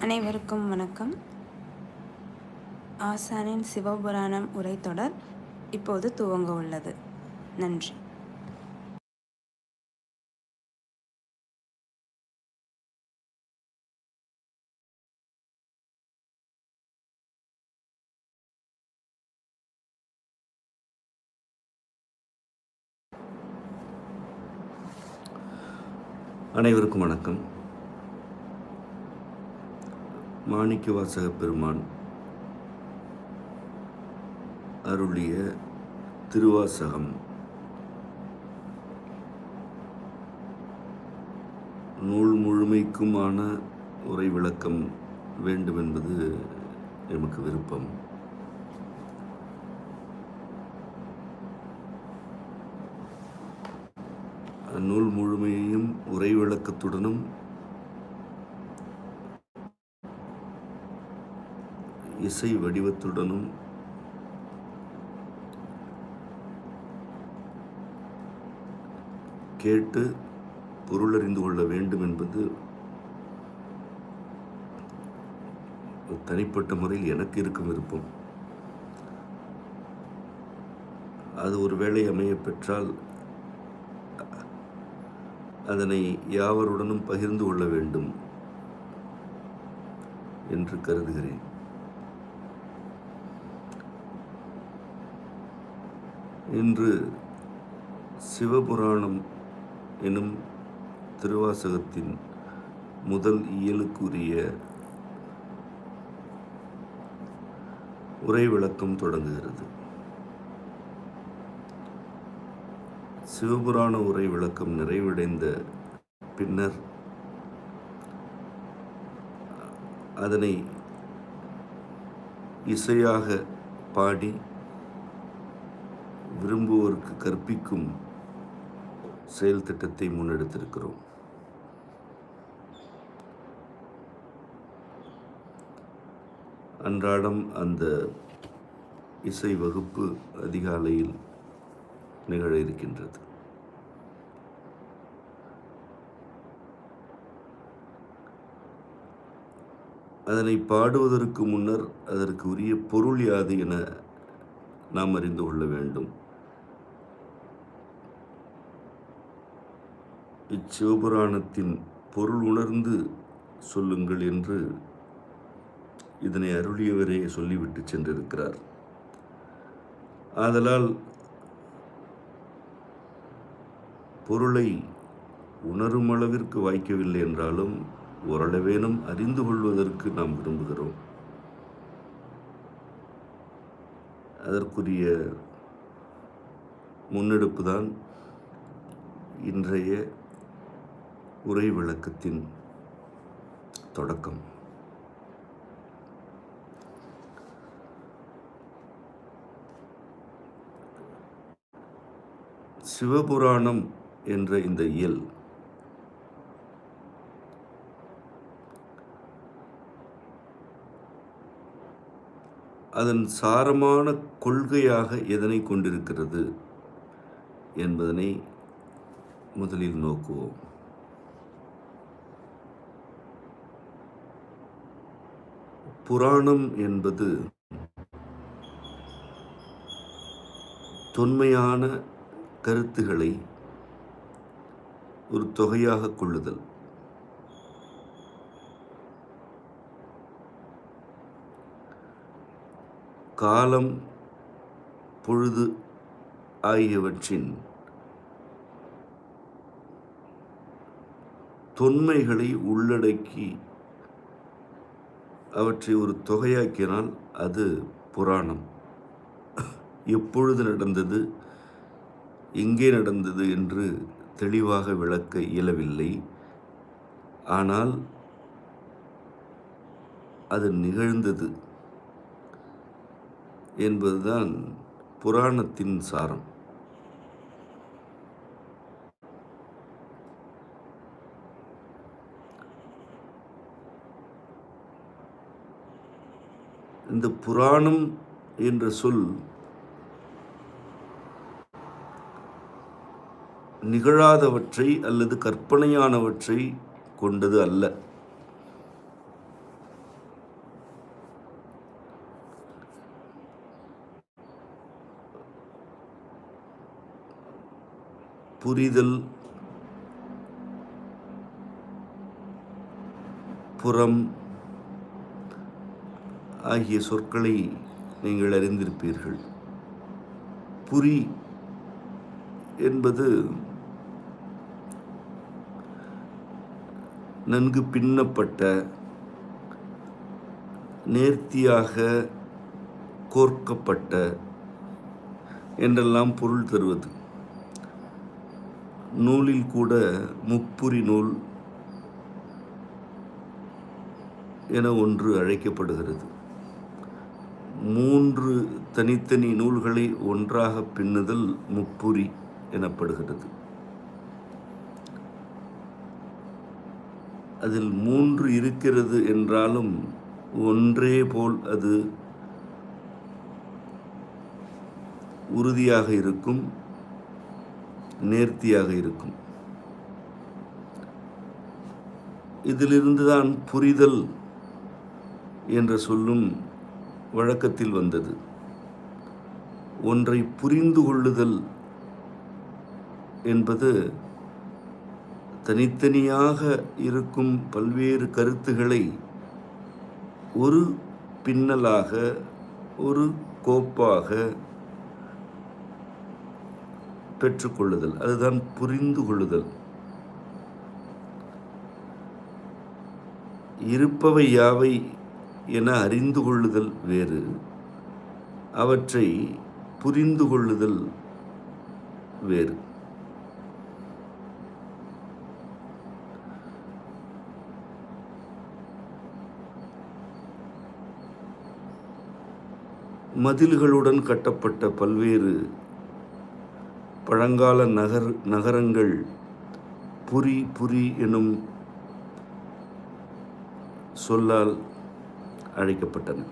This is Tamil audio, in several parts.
அனைவருக்கும் வணக்கம். ஆசானின் சிவபுராணம் உரைத்தொடர் இப்போது துவங்க உள்ளது. நன்றி. அனைவருக்கும் வணக்கம். மாணிக்கவாசக பெருமான் அருளிய திருவாசகம் நூல் முழுமைக்குமான உரை விளக்கம் வேண்டும் என்பது எமக்கு விருப்பம். நூல் முழுமையையும் உரை விளக்கத்துடனும் இசை வடிவத்துடனும் கேட்டு பொருளறிந்து கொள்ள வேண்டும் என்பது தனிப்பட்ட முறையில் எனக்கு இருக்கும் விருப்பம். அது ஒரு வேளை அமைய பெற்றால் அதனை யாவருடனும் பகிர்ந்து கொள்ள வேண்டும் என்று கருதுகிறேன். இன்று சிவபுராணம் எனும் திருவாசகத்தின் முதல் இயலுக்குரிய உரை விளக்கம் தொடங்குகிறது. சிவபுராண உரை விளக்கம் நிறைவடைந்த பின்னர் அதனை இசையாக பாடி விரும்புவோருக்கு கற்பிக்கும் செயல் திட்டத்தை முன்னெடுத்திருக்கிறோம். அன்றாடம் அந்த இசை வகுப்பு அதிகாலையில் நிகழ இருக்கின்றது. அதனை பாடுவதற்கு முன்னர் அதற்கு உரிய பொருள் யாது என நாம் அறிந்து கொள்ள வேண்டும். இச்சிவபுராணத்தின் பொருள் உணர்ந்து சொல்லுங்கள் என்று இதனை அருளியவரே சொல்லிவிட்டு சென்றிருக்கிறார். ஆதலால் பொருளை உணரும் அளவிற்கு வாய்க்கவில்லை என்றாலும் ஓரளவேனும் அறிந்து கொள்வதற்கு நாம் விரும்புகிறோம். அதற்குரிய முன்னெடுப்பு தான் இன்றைய உரை விளக்கத்தின் தொடக்கம். சிவபுராணம் என்ற இந்த இயல் அதன் சாரமான கொள்கையாக எதனை கொண்டிருக்கிறது என்பதனை முதலில் நோக்குவோம். புராணம் என்பது தொன்மையான கருத்துக்களை ஒரு தொகையாக கொள்ளுதல். காலம், பொழுது ஆகியவற்றின் தொன்மைகளை உள்ளடக்கி அவற்றை ஒரு தொகையாக்கினால் அது புராணம். எப்பொழுது நடந்தது, எங்கே நடந்தது என்று தெளிவாக விளக்க இயலவில்லை. ஆனால் அது நிகழ்ந்தது என்பதுதான் புராணத்தின் சாரம். இந்த புராணம் என்ற சொல் நிகழாதவற்றை அல்லது கற்பனையானவற்றை கொண்டது அல்ல. புரிதல், புறம் ஆகிய சொற்களை நீங்கள் அறிந்திருப்பீர்கள். புரி என்பது நன்கு பின்னப்பட்ட, நேர்த்தியாக கோர்க்கப்பட்ட என்றெல்லாம் பொருள் தருவது. நூலில் கூட முப்புரி நூல் என ஒன்று அழைக்கப்படுகிறது. 3 தனித்தனி நூல்களை ஒன்றாக பின்னுதல் முப்புரி எனப்படுகிறது. அதில் 3 இருக்கிறது என்றாலும் ஒன்றே போல் அது உறுதியாக இருக்கும், நேர்த்தியாக இருக்கும். இதிலிருந்துதான் புரிதல் என்ற சொல்லும் வழக்கத்தில் வந்தது. ஒன்றை புரிந்து கொள்ளுதல் என்பது தனித்தனியாக இருக்கும் பல்வேறு கருத்துக்களை ஒரு பின்னலாக, ஒரு கோப்பாக பெற்றுக்கொள்ளுதல். அதுதான் புரிந்து கொள்ளுதல். இருப்பவை யாவை என அறிந்து கொள்ளுதல் வேறு, அவற்றை புரிந்து கொள்ளுதல் வேறு. மதில்களுடன் கட்டப்பட்ட பல்வேறு பழங்கால நகரங்கள் புரி புரி எனும் சொல்லால் அழைக்கப்பட்டன.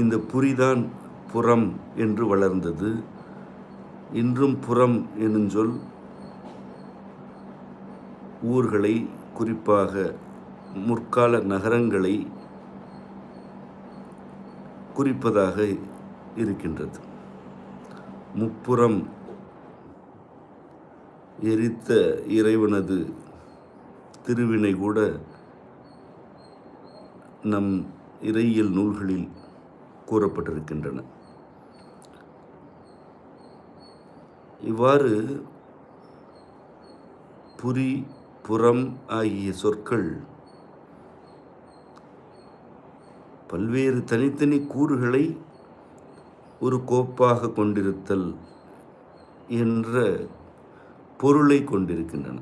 இந்த புரிதான் புறம் என்று வளர்ந்தது. இன்றும் புறம் எனும் சொல் ஊர்களை, குறிப்பாக முற்கால நகரங்களை குறிப்பதாக இருக்கின்றது. முப்புறம் எரித்த இறைவனது திருவினை கூட நம் இறையியல் நூல்களில் கூறப்பட்டிருக்கின்றன. இவ்வாறு புரி, புறம் ஆகிய சொற்கள் பல்வேறு தனித்தனி கூறுகளை ஒரு கோப்பாக கொண்டிருத்தல் என்ற பொருளை கொண்டிருக்கின்றன.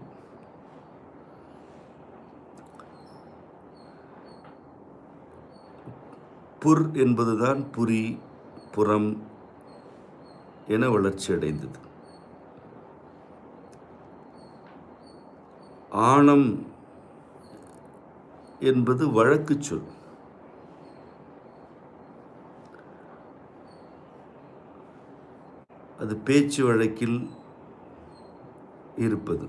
புர் என்பதுதான் புரி, புறம் என வளர்ச்சி அடைந்தது. ஆணம் என்பது வழக்கு சொல். அது பேச்சு வழக்கில் இருப்பது.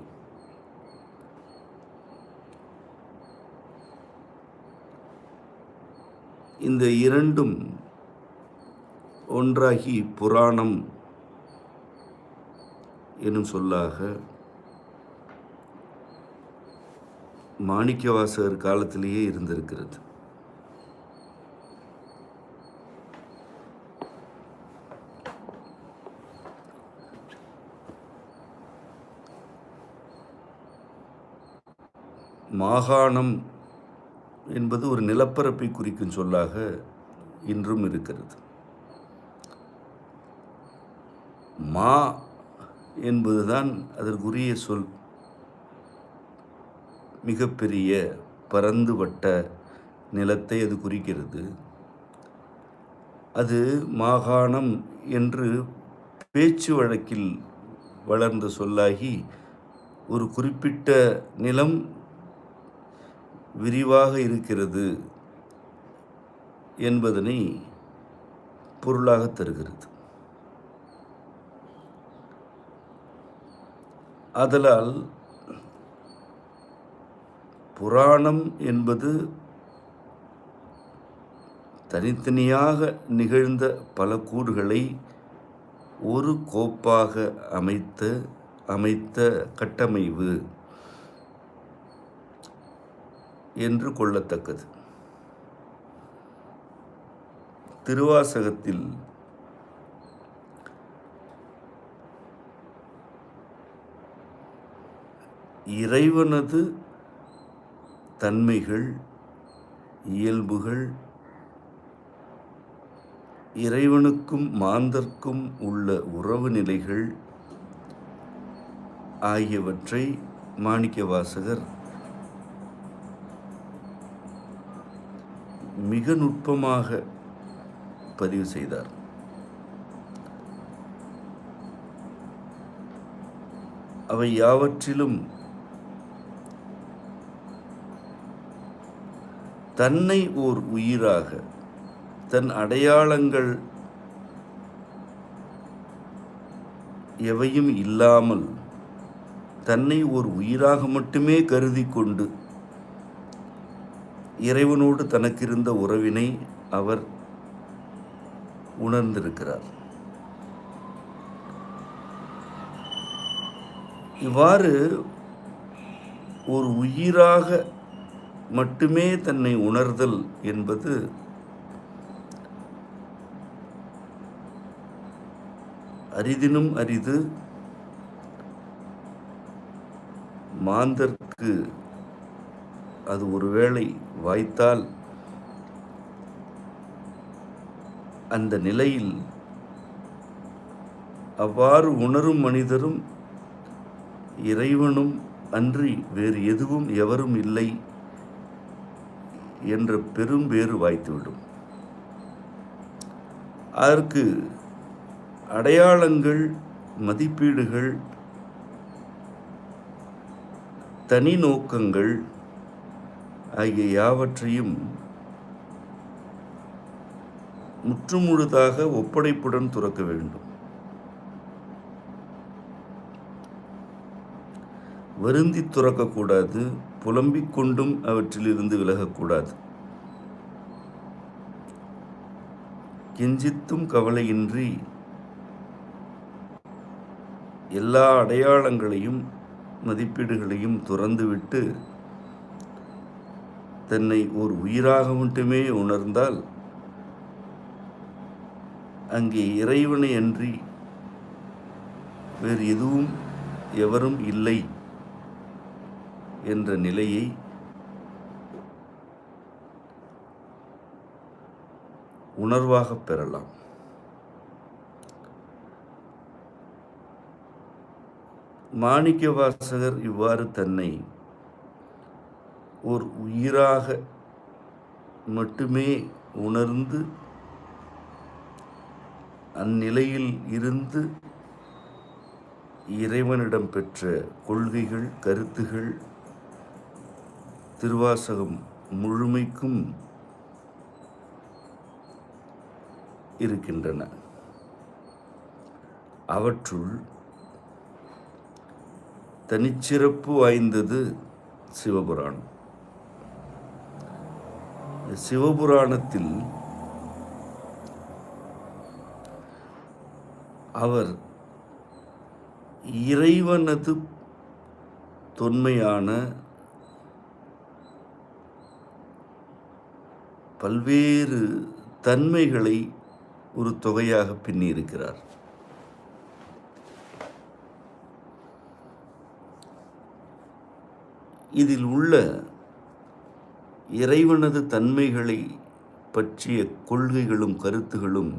இந்த இரண்டும் ஒன்றாகி புராணம் எனும் சொல்லாக மாணிக்கவாசகர் காலத்திலேயே இருந்திருக்கிறது. மாகாணம் என்பது ஒரு நிலப்பரப்பை குறிக்கும் சொல்லாக இன்றும் இருக்கிறது. மா என்பதுதான் அதற்குரிய சொல். மிகப்பெரிய பரந்துபட்ட நிலத்தை அது குறிக்கிறது. அது மாகாணம் என்று பேச்சு வழக்கில் வளர்ந்த சொல்லாகி ஒரு குறிப்பிட்ட நிலம் விரிவாக இருக்கிறது என்பதனை பொருளாக தருகிறது. ஆதலால் புராணம் என்பது தனித்தனியாக நிகழ்ந்த பல கூறுகளை ஒரு கோப்பாக அமைத்த கட்டமைவு என்று கொள்ளத்தக்கது. திருவாசகத்தில் இறைவனது தன்மைகள், இயல்புகள், இறைவனுக்கும் மாந்தர்க்கும் உள்ள உறவு நிலைகள் ஆகியவற்றை மாணிக்கவாசகர் மிக நுட்பமாக பதிவு செய்தார். அவை யாவற்றிலும் தன்னை ஓர் உயிராக, தன் அடையாளங்கள் எவையும் இல்லாமல் தன்னை ஓர் உயிராக மட்டுமே கருதி கொண்டு இறைவனோடு தனக்கிருந்த உறவினை அவர் உணர்ந்திருக்கிறார். இவ்வாறு ஒரு உயிராக மட்டுமே தன்னை உணர்தல் என்பது அரிதினும் அரிது. மாந்தர்க்கு அது ஒருவேளை வாய்த்தால் அந்த நிலையில் அவ்வாறு உணரும் மனிதரும் இறைவனும் அன்றி வேறு எதுவும் எவரும் இல்லை என்ற பெரும் வேறு வாய்த்துவிடும். அதற்கு அடையாளங்கள், மதிப்பீடுகள், தனி நோக்கங்கள் ஆகிய யாவற்றையும் முற்றுமுழுதாக ஒப்படைப்புடன் துறக்க வேண்டும். வருந்தி துறக்கக்கூடாது, புலம்பிக் கொண்டும் அவற்றிலிருந்து விலகக்கூடாது. கிஞ்சித்தும் கவலையின்றி எல்லா அடையாளங்களையும் மதிப்பீடுகளையும் துறந்துவிட்டு தன்னை ஒரு உயிராக மட்டுமே உணர்ந்தால் அங்கே இறைவனை அன்றி வேறு எதுவும் எவரும் இல்லை என்ற நிலையை உணர்வாக பெறலாம். மாணிக்கவாசகர் இவ்வாறு தன்னை ஒரு உயிராக மட்டுமே உணர்ந்து அந்நிலையில் இருந்து இறைவனிடம் பெற்ற கொள்கைகள், கருத்துகள் திருவாசகம் முழுமைக்கும் இருக்கின்றன. அவற்றுள் தனிச்சிறப்பு வாய்ந்தது சிவபுராணம். சிவபுராணத்தில் அவர் இறைவனது தொன்மையான பல்வேறு தன்மைகளை ஒரு தொகையாக பின்னியிருக்கிறார். இதில் உள்ள இறைவனது தன்மைகளை பற்றிய கொள்கைகளும் கருத்துகளும்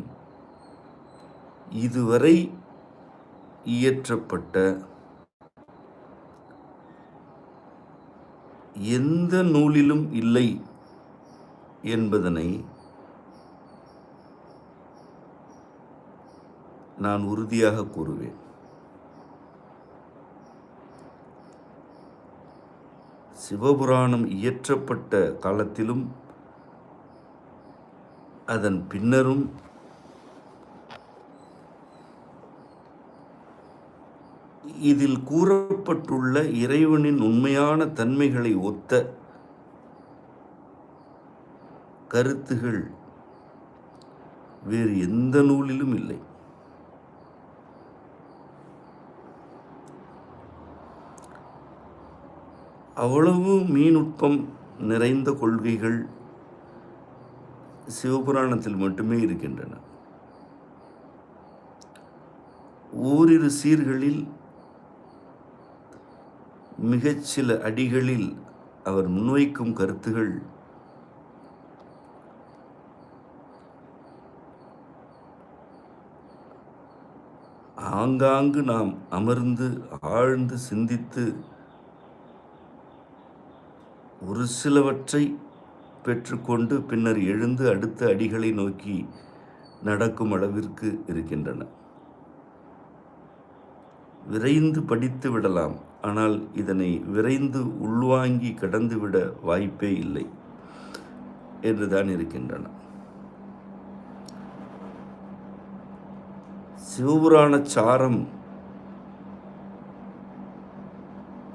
இதுவரை இயற்றப்பட்ட எந்த நூலிலும் இல்லை என்பதனை நான் உறுதியாக கூறுவேன். சிவபுராணம் இயற்றப்பட்ட காலத்திலும் அதன் பின்னரும் இதில் கூறப்பட்டுள்ள இறைவனின் உண்மையான தன்மைகளை ஒத்த கருத்துகள் வேறு எந்த நூலிலும் இல்லை. அவ்வளவு மீநுட்பம் நிறைந்த கொள்கைகள் சிவபுராணத்தில் மட்டுமே இருக்கின்றன. ஓரிரு சீர்களில் மிகச்சில அடிகளில் அவர் முன்வைக்கும் கருத்துகள் ஆங்காங்கு நாம் அமர்ந்து ஆழ்ந்து சிந்தித்து ஒரு சிலவற்றை பெற்றுக்கொண்டு பின்னர் எழுந்து அடுத்த அடிகளை நோக்கி நடக்கும் அளவிற்கு இருக்கின்றன. விரைந்து படித்து விடலாம், ஆனால் இதனை விரைந்து உள்வாங்கி கடந்துவிட வாய்ப்பே இல்லை என்றுதான் இருக்கின்றன. சிவபுராண சாரம்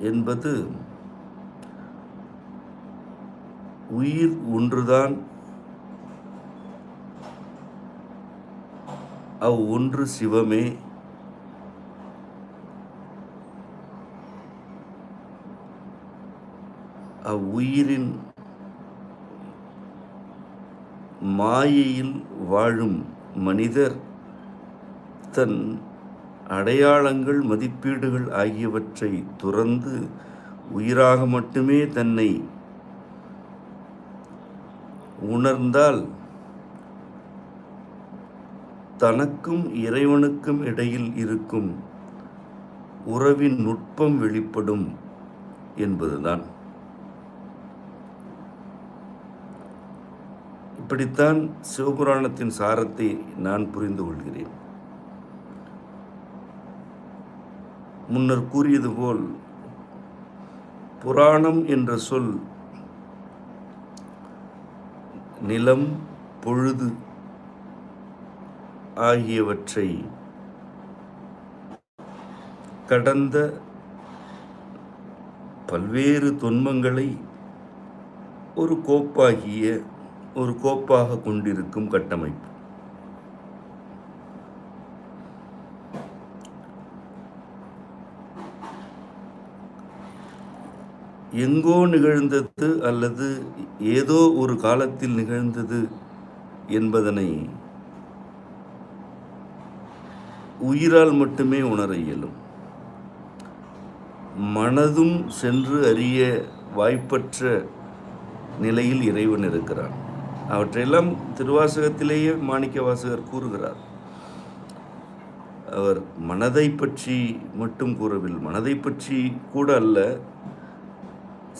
என்பது உயிர் ஒன்றுதான், ஒன்று சிவமே, உயிரின் மாயையில் வாழும் மனிதர் தன் அடையாளங்கள் மதிப்பீடுகள் ஆகியவற்றை துறந்து உயிராக மட்டுமே தன்னை உணர்ந்தால் தனக்கும் இறைவனுக்கும் இடையில் இருக்கும் உறவின் நுட்பம் வெளிப்படும் என்பதுதான். இப்படித்தான் சிவபுராணத்தின் சாரத்தை நான் புரிந்து கொள்கிறேன். முன்னர் கூறியது போல் புராணம் என்ற சொல் நிலம், பொழுது ஆகியவற்றை கடந்த பல்வேறு தொன்மங்களை ஒரு கோப்பாக கொண்டிருக்கும் கட்டமைப்பு. எங்கோ நிகழ்ந்தது அல்லது ஏதோ ஒரு காலத்தில் நிகழ்ந்தது என்பதனை உயிரால் மட்டுமே உணர இயலும். மனதும் சென்று அறிய வாய்ப்பற்ற நிலையில் இறைவன் இருக்கிறான். அவற்றையெல்லாம் திருவாசகத்திலேயே மாணிக்கவாசகர் கூறுகிறார். அவர் மனதை பற்றி மட்டும் கூறவில்லை, மனதை பற்றி கூட அல்ல,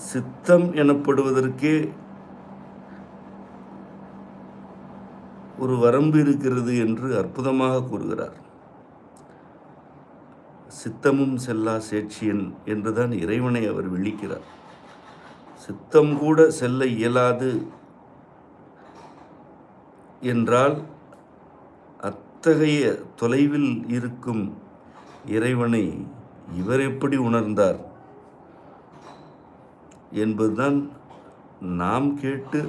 சித்தம் எனப்படுவதற்கே ஒரு வரம்பு இருக்கிறது என்று அற்புதமாக கூறுகிறார். சித்தமும் செல்லா சேட்சியன் என்றுதான் இறைவனை அவர் விழிக்கிறார். சித்தம் கூட செல்ல இயலாது என்றால் அத்தகைய தொலைவில் இருக்கும் இறைவனை இவர் எப்படி உணர்ந்தார் என்பதுதான் நாம் கேட்டு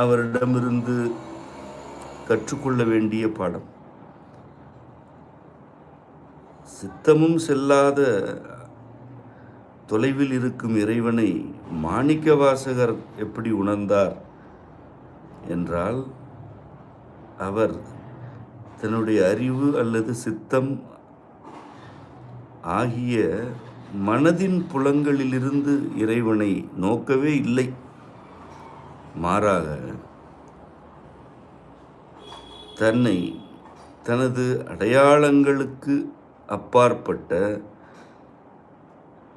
அவரிடமிருந்து கற்றுக்கொள்ள வேண்டிய பாடம். சித்தமும் செல்லாத தொலைவில் இருக்கும் இறைவனை மாணிக்கவாசகர் எப்படி உணர்ந்தார் என்றால், அவர் தன்னுடைய அறிவு அல்லது சித்தம் ஆகிய மனதின் புலங்களிலிருந்து இறைவனை நோக்கவே இல்லை. மாறாக தன்னை தனது அடையாளங்களுக்கு அப்பாற்பட்ட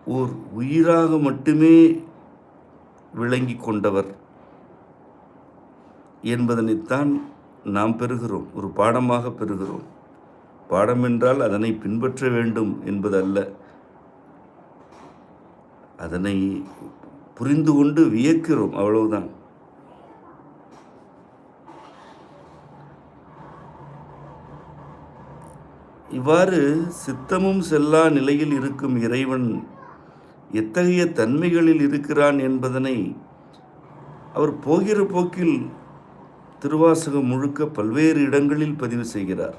ஓர் உயிராக மட்டுமே விளங்கி கொண்டவர் என்பதனைத்தான் நாம் பெறுகிறோம், ஒரு பாடமாக பெறுகிறோம். பாடம் என்றால் அதனை பின்பற்ற வேண்டும் என்பதல்ல, அதனை புரிந்து கொண்டு வியக்கிறோம், அவ்வளவுதான். இவ்வாறு சித்தமும் செல்லா நிலையில் இருக்கும் இறைவன் எத்தகைய தன்மைகளில் இருக்கிறான் என்பதனை அவர் போகிற போக்கில் திருவாசகம் முழுக்க பல்வேறு இடங்களில் பதிவு செய்கிறார்.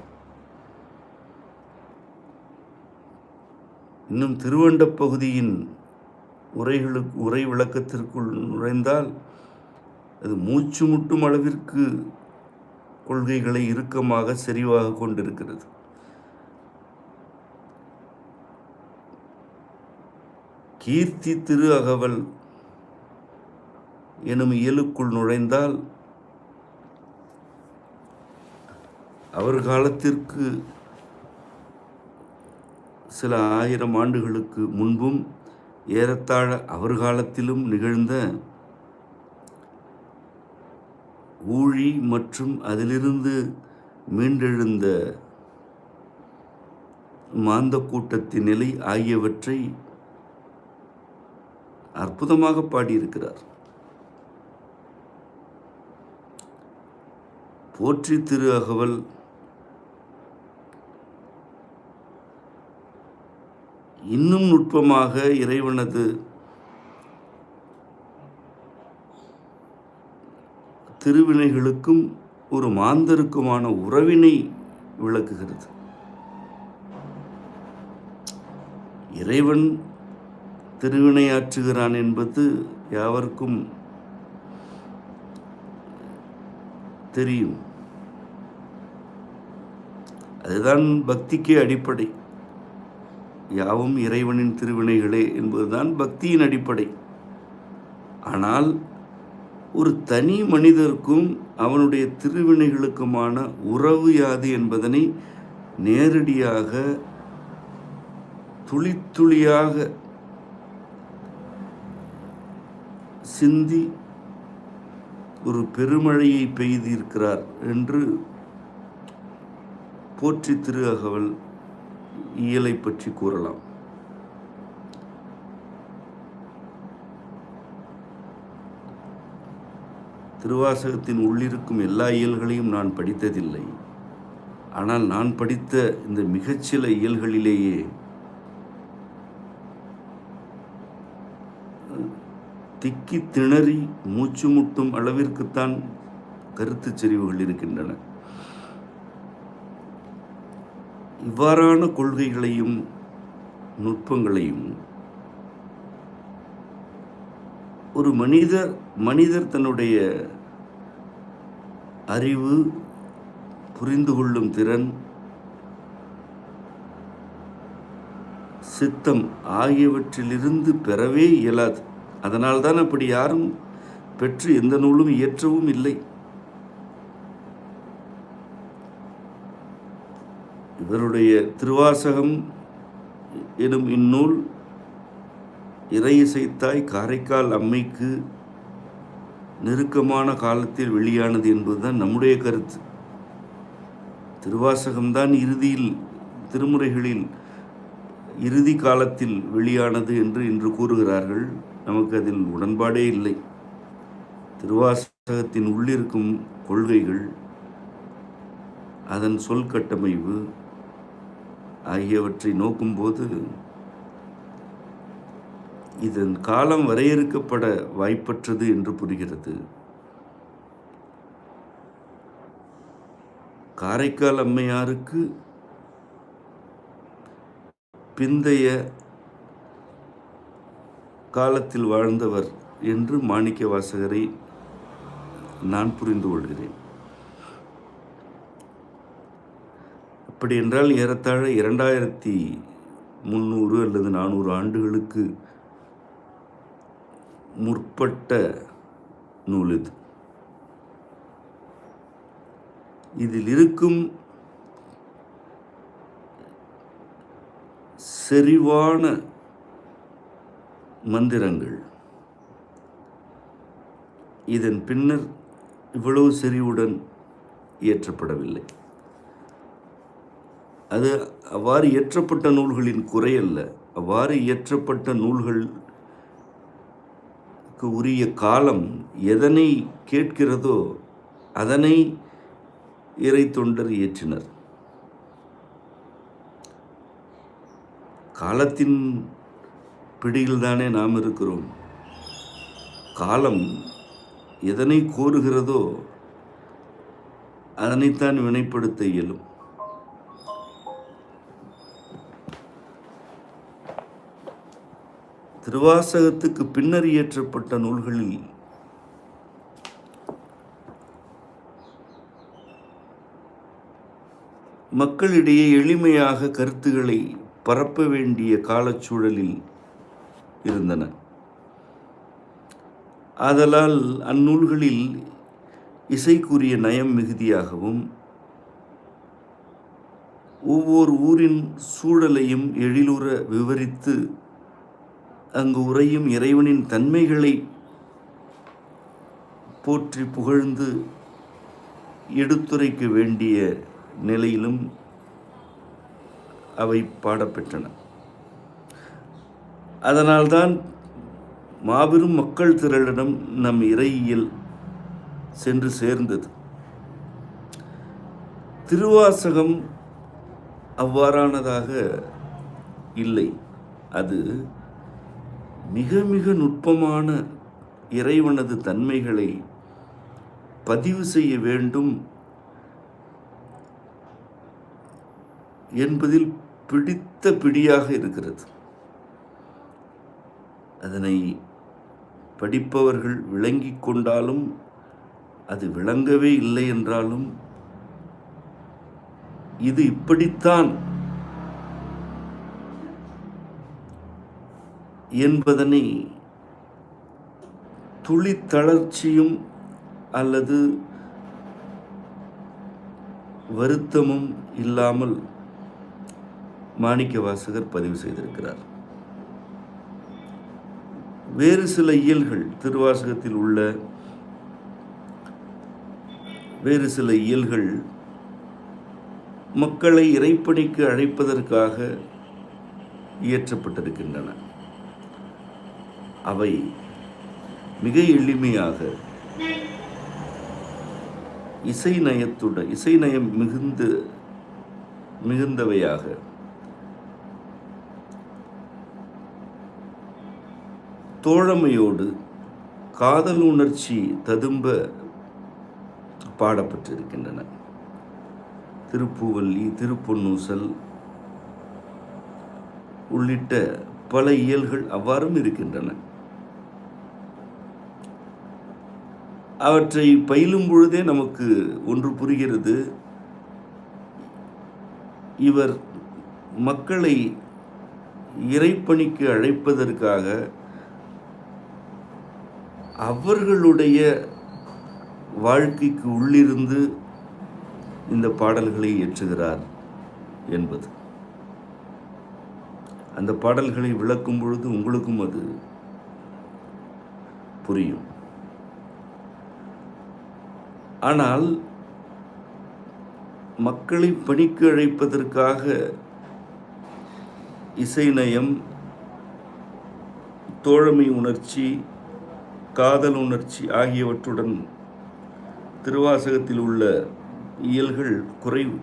இன்னும் திருவண்டப் பகுதியின் உரை விளக்கத்திற்குள் நுழைந்தால் அது மூச்சு முட்டும் அளவிற்கு கொள்கைகளை இறுக்கமாக செறிவாக கொண்டிருக்கிறது. கீர்த்தி திரு அகவல் எனும் இயலுக்குள் நுழைந்தால் அவர் காலத்திற்கு சில 1000 ஆண்டுகளுக்கு முன்பும் ஏறத்தாழ அவர் காலத்திலும் நிகழ்ந்த ஊழி மற்றும் அதிலிருந்து மீண்டெழுந்த மாந்த கூட்டத்தின் நிலை ஆகியவற்றை அற்புதமாக பாடியிருக்கிறார். போற்றி திரு அகவல் இன்னும் நுட்பமாக இறைவனது திருவினைகளுக்கும் ஒரு மாந்தருக்குமான உறவினை விளக்குகிறது. இறைவன் திருவினையாற்றுகிறான் என்பது யாவருக்கும் தெரியும். அதுதான் பக்திக்கே அடிப்படை. யாவும் இறைவனின் திருவினைகளே என்பதுதான் பக்தியின் அடிப்படை. ஆனால் ஒரு தனி மனிதருக்கும் அவனுடைய திருவினைகளுக்குமான உறவு யாது என்பதனை நேரடியாக துளி துளியாக சிந்தி ஒரு பெருமழையை பெய்திருக்கிறார் என்று போற்றி திரு அகவல் இயலை பற்றி கூறலாம். திருவாசகத்தின் உள்ளிருக்கும் எல்லா இயல்களையும் நான் படித்ததில்லை. ஆனால் நான் படித்த இந்த மிகச்சில இயல்களிலேயே திக்கி திணறி மூச்சு முட்டும் அளவிற்குத்தான் கருத்து செறிவுகள் இருக்கின்றன. இவ்வாறான கொள்கைகளையும் நுட்பங்களையும் ஒரு மனிதர் தன்னுடைய அறிவு, புரிந்து கொள்ளும் திறன், சித்தம் ஆகியவற்றிலிருந்து பெறவே இயலாது. அதனால்தான் அப்படி யாரும் பெற்று எந்த நூலும் இயற்றவும் இல்லை. இவருடைய திருவாசகம் எனும் இந்நூல் இறை இசைத்தாய் காரைக்கால் அம்மைக்கு நெருக்கமான காலத்தில் வெளியானது என்பதுதான் நம்முடைய கருத்து. திருவாசகம்தான் திருமுறைகளில் இறுதி காலத்தில் வெளியானது என்று இன்று கூறுகிறார்கள். நமக்கு அதில் உடன்பாடே இல்லை. திருவாசகத்தின் உள்ளிருக்கும் கொள்கைகள், அதன் சொல் கட்டமைப்பு ஆகியவற்றை நோக்கும்போது இதன் காலம் வரையறுக்கப்பட வாய்ப்பற்றது என்று புரிகிறது. காரைக்கால் அம்மையாருக்கு பிந்தைய காலத்தில் வாழ்ந்தவர் என்று மாணிக்க வாசகரை நான் புரிந்து கொள்கிறேன். அப்படி என்றால் ஏறத்தாழ 2300 அல்லது 400 ஆண்டுகளுக்கு முற்பட்ட நூல் இது. இதில் இருக்கும் செறிவான மந்திரங்கள் இதன் பின்னர் இவ்வளவு செறிவுடன் இயற்றப்படவில்லை. அது அவ்வாறு இயற்றப்பட்ட நூல்களின் குறையல்ல. அவ்வாறு இயற்றப்பட்ட நூல்களுக்கு உரிய காலம் எதனை கேட்கிறதோ அதனை இறை தொண்டர் இயற்றினர். காலத்தின் பிடியில்தானே நாம் இருக்கிறோம். காலம் எதனை கோருகிறதோ அதனைத்தான் வினைப்படுத்த இயலும். திருவாசகத்துக்கு பின்னர் இயற்றப்பட்ட நூல்களில் மக்களிடையே எளிமையாக கருத்துக்களை பரப்ப வேண்டிய காலச்சூழலில் இருந்தன. ஆதலால் அந்நூல்களில் இசைக்குரிய நயம் மிகுதியாகவும் ஒவ்வொரு ஊரின் சூழலையும் எழிலுற விவரித்து அங்கு உறையும் இறைவனின் தன்மைகளை போற்றி புகழ்ந்து எடுத்துரைக்க வேண்டிய நிலையிலும் அவை பாடப்பெற்றன. அதனால்தான் மாபெரும் மக்கள் திரளிடம் நம் இறையியல் சென்று சேர்ந்தது. திருவாசகம் அவ்வாறானதாக இல்லை. அது மிக மிக நுட்பமான இறைவனது தன்மைகளை பதிவு செய்ய வேண்டும் என்பதில் பிடித்த பிடியாக இருக்கிறது. அதனை படிப்பவர்கள் விளங்கிக் கொண்டாலும் அது விளங்கவே இல்லை என்றாலும் இது இப்படித்தான் என்பதனை துளி தளர்ச்சியும் அல்லது வருத்தமும் இல்லாமல் மாணிக்கவாசகர் பதிவு செய்திருக்கிறார். வேறு சில இயல்கள், திருவாசகத்தில் உள்ள வேறு சில இயல்கள் மக்களை இறைப்பணிக்கு அழைப்பதற்காக இயற்றப்பட்டிருக்கின்றன. அவை மிக எளிமையாக இசை நயம் மிகுந்தவையாக தோழமையோடு காதல் உணர்ச்சி ததும்ப பாடப்பட்டிருக்கின்றன. திருப்பூவல்லி, திருப்பொன்னூசல் உள்ளிட்ட பல இயல்கள் அவ்வாறும் இருக்கின்றன. அவற்றை பயிலும் பொழுதே நமக்கு ஒன்று புரிகிறது. இவர் மக்களை இறைப்பணிக்கு அழைப்பதற்காக அவர்களுடைய வாழ்க்கைக்கு உள்ளிருந்து இந்த பாடல்களை இயற்றுகிறார் என்பது. அந்த பாடல்களை விளக்கும் பொழுது உங்களுக்கும் அது புரியும். ஆனால் மக்களை பணிக்கு அழைப்பதற்காக இசை நயம், தோழமை உணர்ச்சி, காதல் உணர்ச்சி ஆகியவற்றுடன் திருவாசகத்தில் உள்ள இயல்கள் குறைவு.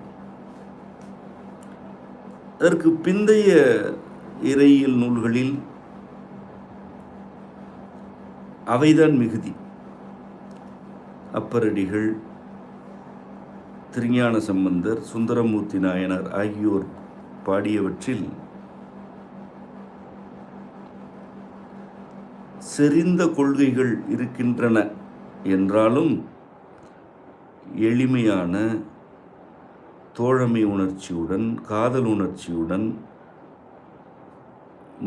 அதற்கு பிந்தைய இறையியல் நூல்களில் அவைதான் மிகுதி. அப்பரடிகள், திருஞான சம்பந்தர், சுந்தரமூர்த்தி நாயனார் ஆகியோர் பாடியவற்றில் செறிந்த கொள்கைகள் இருக்கின்றன என்றாலும் எளிமையான தோழமை உணர்ச்சியுடன், காதல் உணர்ச்சியுடன்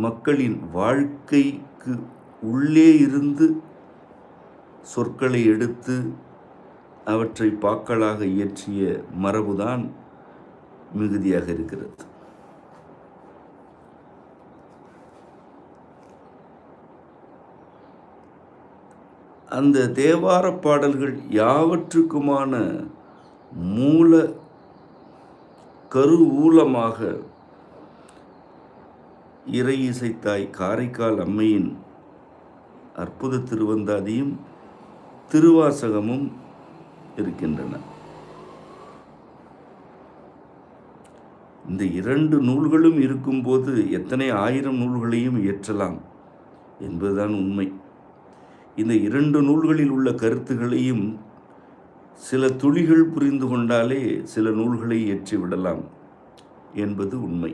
மக்களின் வாழ்க்கைக்கு உள்ளே இருந்து சொற்களை எடுத்து அவற்றை பாக்களாக இயற்றிய மரபுதான் மிகுதியாக இருக்கிறது. அந்த தேவார பாடல்கள் யாவற்றுக்குமான மூல கருவூலமாக இறை இசைத்தாய் காரைக்கால் அம்மையின் அற்புத திருவந்தாதியும் திருவாசகமும் இருக்கின்றன. இந்த இரண்டு நூல்களும் இருக்கும்போது எத்தனை ஆயிரம் நூல்களையும் இயற்றலாம் என்பதுதான் உண்மை. இந்த இரண்டு நூல்களில் உள்ள கருத்துகளையும் சில துளிகள் புரிந்து கொண்டாலே சில நூல்களை இயற்றி விடலாம் என்பது உண்மை.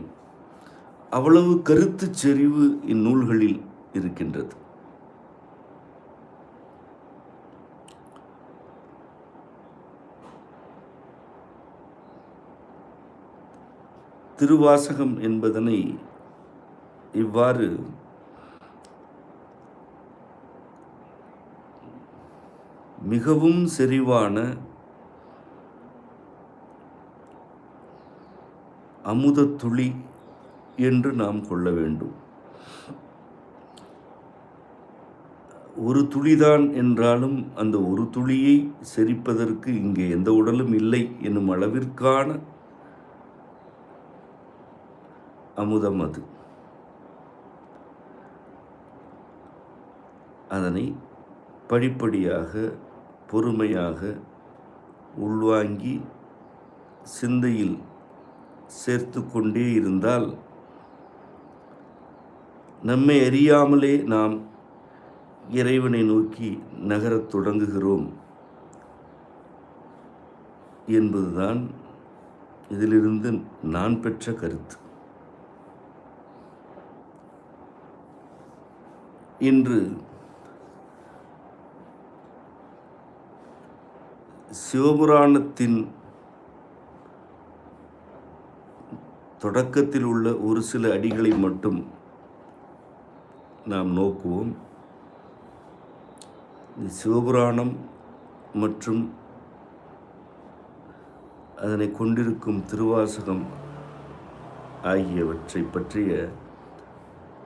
அவ்வளவு கருத்து செறிவு இந்நூல்களில் இருக்கின்றது. திருவாசகம் என்பதனை இவ்வாறு மிகவும் செறிவான அமுதத்துளி என்று நாம் கொள்ள வேண்டும். ஒரு துளிதான் என்றாலும் அந்த ஒரு துளியை செரிப்பதற்கு இங்கே எந்த உடலும் இல்லை என்னும் அளவிற்கான அமுதம் அது. அதனை படிப்படியாக பொறுமையாக உள்வாங்கி சிந்தையில் சேர்த்து கொண்டே இருந்தால் நம்மை அறியாமலே நாம் இறைவனை நோக்கி நகரத் தொடங்குகிறோம் என்பதுதான் இதிலிருந்து நான் பெற்ற கருத்து. இன்று சிவபுராணத்தின் தொடக்கத்தில் உள்ள ஒரு சில அடிகளை மட்டும் நாம் நோக்குவோம். சிவபுராணம் மற்றும் அதனை கொண்டிருக்கும் திருவாசகம் ஆகியவற்றை பற்றிய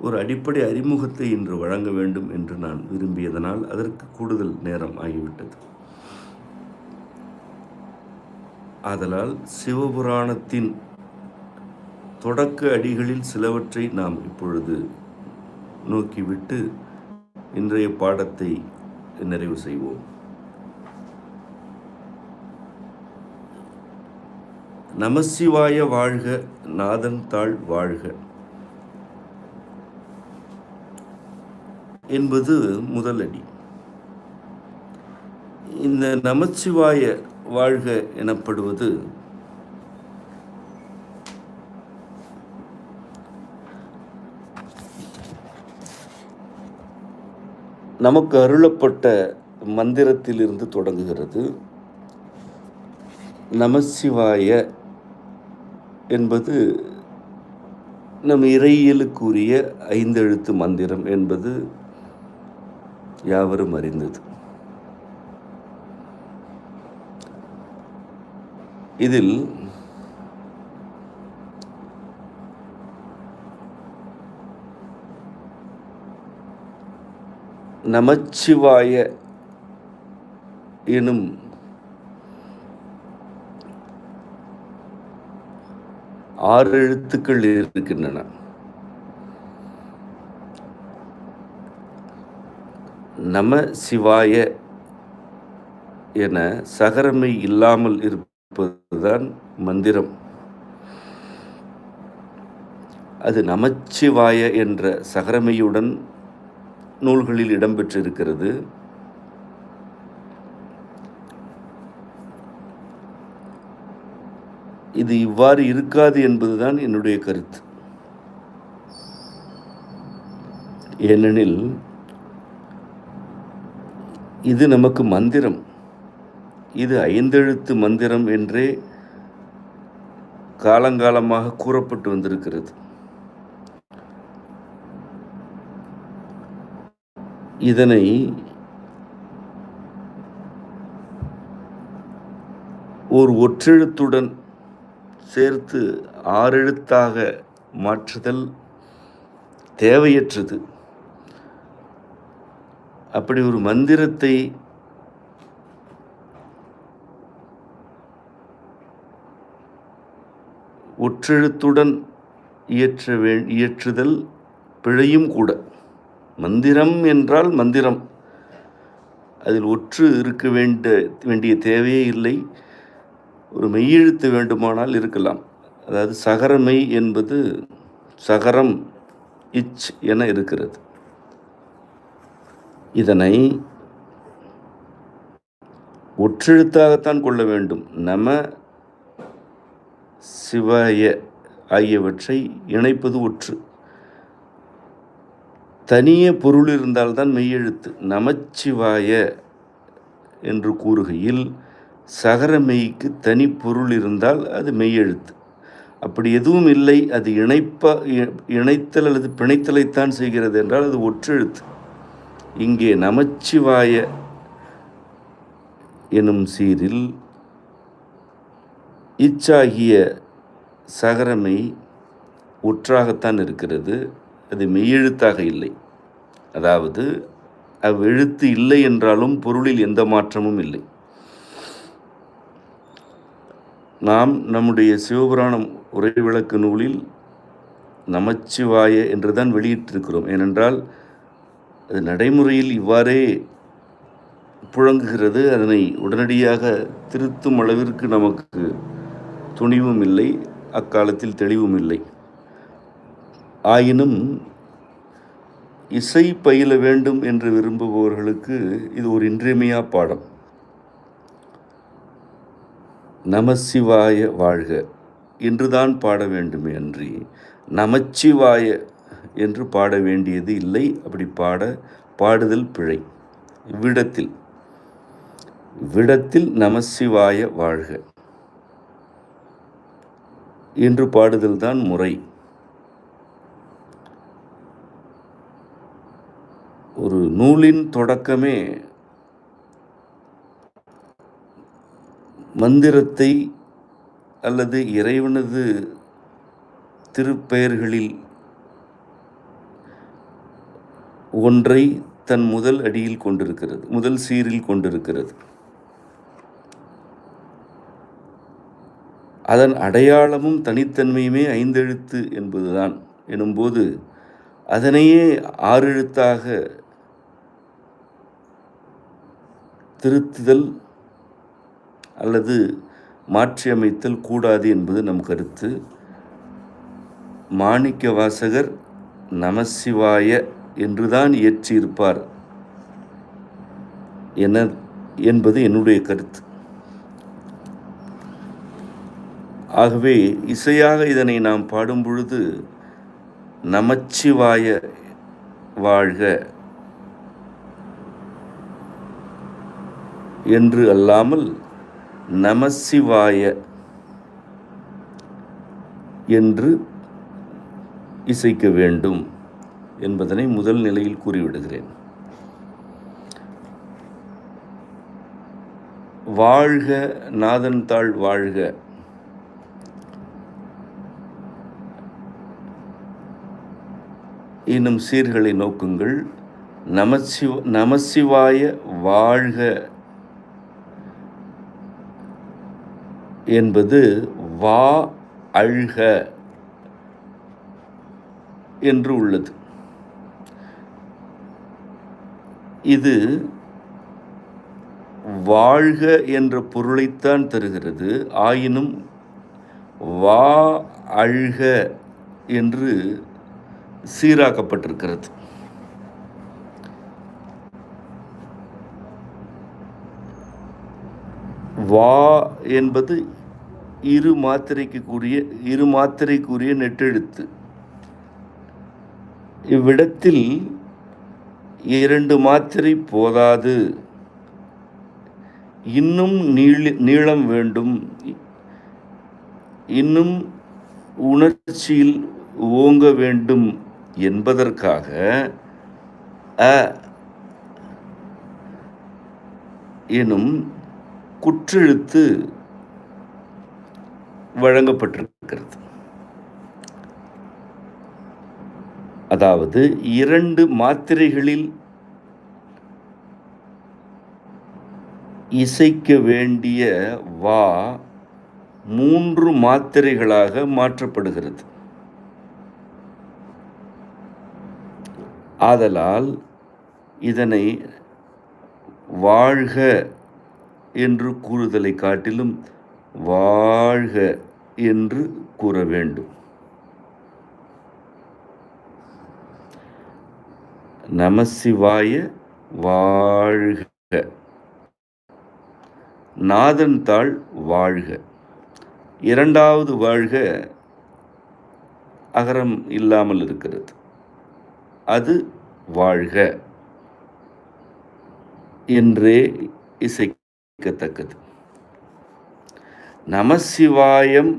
ஒரு அடிப்படை அறிமுகத்தை இன்று வழங்க வேண்டும் என்று நான் விரும்பியதனால் அதற்கு கூடுதல் நேரம் ஆகிவிட்டது. ஆதலால் சிவபுராணத்தின் தொடக்க அடிகளில் சிலவற்றை நாம் இப்பொழுது நோக்கிவிட்டு இன்றைய பாடத்தை நிறைவு செய்வோம். நமசிவாய வாழ்க, நாதன் தாள் வாழ்க என்பது முதல் அடி. இந்த நமசிவாய வாழ்க எனப்படுவது நமக்கு அருளப்பட்ட மந்திரத்திலிருந்து தொடங்குகிறது. நமசிவாய என்பது நம் இறையியலுக்குரிய 5 எழுத்து மந்திரம் என்பது யாவரும் அறிந்தது. இதில் நமச்சிவாய எனும் ஆறு எழுத்துக்கள் இருக்கின்றன. நம சிவாய என சகரமை இல்லாமல் இருப்பதுதான் மந்திரம். அது நமச்சிவாய என்ற சகரமையுடன் நூல்களில் இடம்பெற்றிருக்கிறது. இது இவ்வாறு இருக்காது என்பதுதான் என்னுடைய கருத்து. ஏனெனில் இது நமக்கு மந்திரம். இது 5 எழுத்து மந்திரம் என்றே காலங்காலமாக கூறப்பட்டு வந்திருக்கிறது. இதனை ஒரு ஒற்றெழுத்துடன் சேர்த்து 6 எழுத்தாக மாற்றுதல் தேவையற்றது. அப்படி ஒரு மந்திரத்தை ஒற்றெழுத்துடன் இயற்றுதல் பிழையும் கூட. மந்திரம் என்றால் மந்திரம், அதில் ஒற்று இருக்க வேண்டிய தேவையே இல்லை. ஒரு மெய்யெழுத்து வேண்டுமானால் இருக்கலாம். அதாவது சகரமை என்பது சகரம் இச் என இருக்கிறது. இதனை ஒற்றெழுத்தாகத்தான் கொள்ள வேண்டும். நம சிவாய ஆகியவற்றை இணைப்பது ஒற்று. தனியே பொருள் இருந்தால்தான் மெய்யெழுத்து. நமச்சிவாய என்று கூறுகையில் சகர மெய்க்கு தனி பொருள் இருந்தால் அது மெய்யெழுத்து. அப்படி எதுவும் இல்லை, அது இணைத்தல் அல்லது பிணைத்தலைத்தான் செய்கிறது என்றால் அது ஒற்றெழுத்து. இங்கே நமச்சிவாய எனும் சீரில் இச்சாகிய சகரமை ஒற்றாகத்தான் இருக்கிறது, அது மெய்யெழுத்தாக இல்லை. அதாவது அவ்வெழுத்து இல்லை என்றாலும் பொருளில் எந்த மாற்றமும் இல்லை. நாம் நம்முடைய சிவபுராணம் உரை விளக்கு நூலில் நமச்சிவாய என்றுதான் வெளியிட்டிருக்கிறோம். ஏனென்றால் அது நடைமுறையில் இவ்வாறே புழங்குகிறது. அதனை உடனடியாக திருத்தும் அளவிற்கு நமக்கு துணிவும் இல்லை, அக்காலத்தில் தெளிவும் இல்லை. ஆயினும் இசை பயில வேண்டும் என்று விரும்புபவர்களுக்கு இது ஒரு இன்றியமையா பாடம். நமசிவாய வாழ்க என்றுதான் பாட வேண்டுமே அன்றி நமச்சிவாய என்று பாட வேண்டியது இல்லை. அப்படி பாடுதல் பிழை. இவ்விடத்தில் நமசிவாய வாழ்க என்று பாடுதல் தான் முறை. ஒரு நூலின் தொடக்கமே மந்திரத்தை அல்லது இறைவனது திருப்பெயர்களில் ஒன்றை தன் முதல் அடியில் கொண்டிருக்கிறது, முதல் சீரில் கொண்டிருக்கிறது. அதன் அடையாளமும் தனித்தன்மையுமே ஐந்தெழுத்து என்பதுதான் எனும்போது அதனையே 6 எழுத்தாக திருத்துதல் அல்லது மாற்றியமைத்தல் கூடாது என்பது நம் கருத்து. மாணிக்க வாசகர் நமசிவாய என்றுதான் இயற்றியிருப்பார் என்பது என்னுடைய கருத்து. ஆகவே இசையாக இதனை நாம் பாடும் பொழுது நமச்சிவாய வாழ்க என்று அல்லாமல் நமசிவாய என்று இசைக்க வேண்டும் என்பதனை முதல் நிலையில் கூறிவிடுகிறேன். வாழ்க நாதன் தாள் வாழ்க இன்னும் சீர்களை நோக்குங்கள். நமசிவாய வாழ்க என்பது வா அழ்க என்று உள்ளது. இது வாழ்க என்ற பொருளைத்தான் தருகிறது. ஆயினும் வா அழ்க என்று சீராக்கப்பட்டிருக்கிறது. வா என்பது இரு மாத்திரைக்குரிய நெட்டெழுத்து. இவ்விடத்தில் 2 மாத்திரை போதாது, இன்னும் நீளம் வேண்டும், இன்னும் உணர்ச்சியில் ஓங்க வேண்டும் என்பதற்காக அ எனும் குற்றெழுத்து வழங்கப்பட்டிருக்கிறது. அதாவது 2 மாத்திரைகளில் இசைக்க வேண்டிய வா 3 மாத்திரைகளாக மாற்றப்படுகிறது. ஆதலால் இதனை வாழ்க என்று கூறுதலை காட்டிலும் வாழ்க என்று கூற வேண்டும். நமசிவாய வாழ்க, நாதன் தாள் வாழ்க. 2வது வாழ்க அகரம் இல்லாமல் இருக்கிறது. அது வாழ்க என்றே இசைக்கத்தக்கது. நமசிவாயம்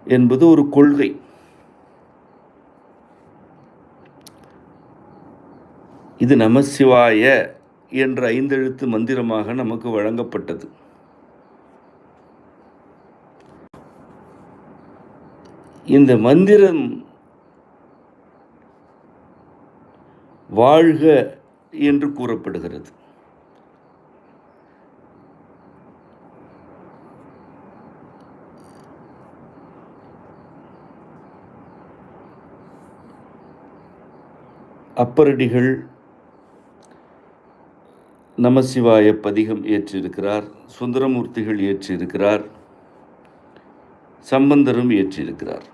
என்பது ஒரு கொள்கை. இது நமசிவாய என்ற 5 எழுத்து மந்திரமாக நமக்கு வழங்கப்பட்டது. இந்த மந்திரம் வாழ்க என்று கூறப்படுகிறது. அப்பரடிகள் நமசிவாய பதிகம் இயற்றியிருக்கிறார், சுந்தரமூர்த்திகள் இயற்றியிருக்கிறார், சம்பந்தரும் இயற்றியிருக்கிறார்.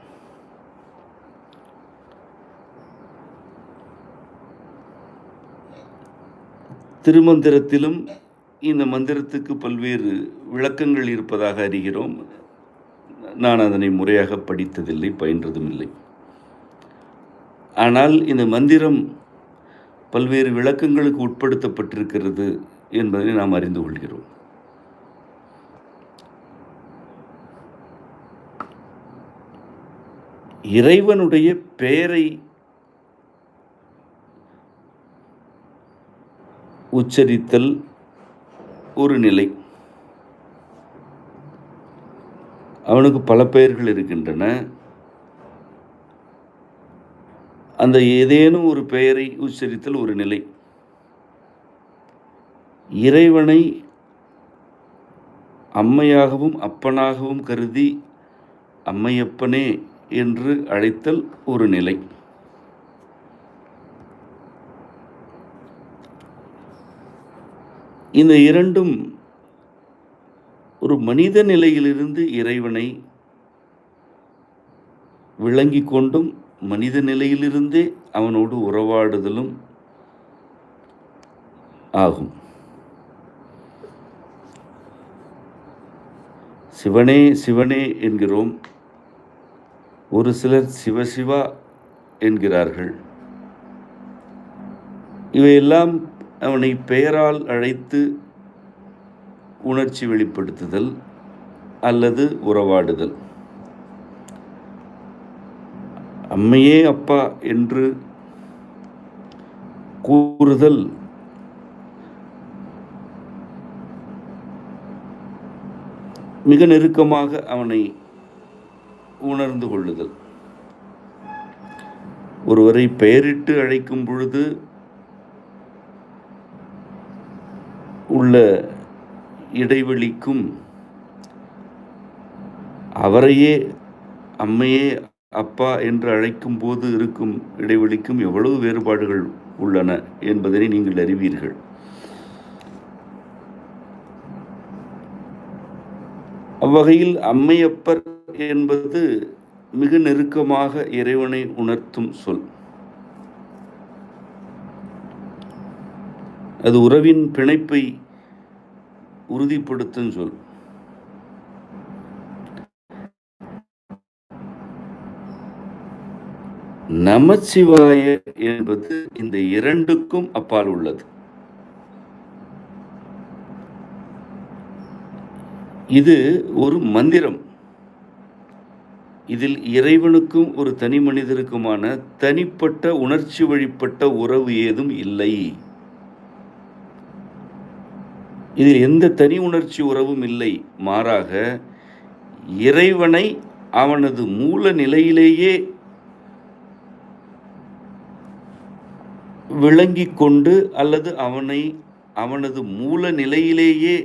திருமந்திரத்திலும் இந்த மந்திரத்துக்கு பல்வேறு விளக்கங்கள் இருப்பதாக அறிகிறோம். நான் அதனை முறையாக படித்ததில்லை, பயின்றதும் இல்லை. ஆனால் இந்த மந்திரம் பல்வேறு விளக்கங்களுக்கு உட்படுத்தப்பட்டிருக்கிறது என்பதை நாம் அறிந்து கொள்கிறோம். இறைவனுடைய பெயரை உச்சரித்தல் ஒரு நிலை. அவனுக்கு பல பெயர்கள் இருக்கின்றன. அந்த ஏதேனும் ஒரு பெயரை உச்சரித்தல் ஒரு நிலை. இறைவனை அம்மையாகவும் அப்பனாகவும் கருதி அம்மையப்பனே என்று அழைத்தல் ஒரு நிலை. இந்த இரண்டும் ஒரு மனித நிலையிலிருந்து இறைவனை விளங்கி கொண்டும் மனித நிலையிலிருந்தே அவனோடு உறவாடுதலும் ஆகும். சிவனே சிவனே என்கிறோம். ஒரு சிலர் சிவசிவா என்கிறார்கள். இவையெல்லாம் அவனை பெயரால் அழைத்து உணர்ச்சி வெளிப்படுத்துதல் அல்லது உறவாடுதல். அம்மையே அப்பா என்று கூறுதல் மிக நெருக்கமாக அவனை உணர்ந்து கொள்ளுதல். ஒருவரை பெயரிட்டு அழைக்கும் பொழுது உள்ள இடைவெளிக்கும் அவரையே அம்மையே அப்பா என்று அழைக்கும் போது இருக்கும் இடைவெளிக்கும் எவ்வளவு வேறுபாடுகள் உள்ளன என்பதனை நீங்கள் அறிவீர்கள். அவ்வகையில் அம்மையப்பர் என்பது மிக நெருக்கமாக இறைவனை உணர்த்தும் சொல். அது உறவின் பிணைப்பை உறுதிப்படுத்தும் சொல். நமசிவாய என்பது இந்த இரண்டுக்கும் அப்பால் உள்ளது. இது ஒரு மந்திரம். இதில் இறைவனுக்கும் ஒரு தனி மனிதருக்குமான தனிப்பட்ட உணர்ச்சி வழிப்பட்ட உறவு ஏதும் இல்லை. இதில் எந்த தனி உணர்ச்சி உறவும் இல்லை. மாறாக இறைவனை அவனது மூல நிலையிலேயே விளங்கி கொண்டு அல்லது அவனது மூல நிலையிலேயே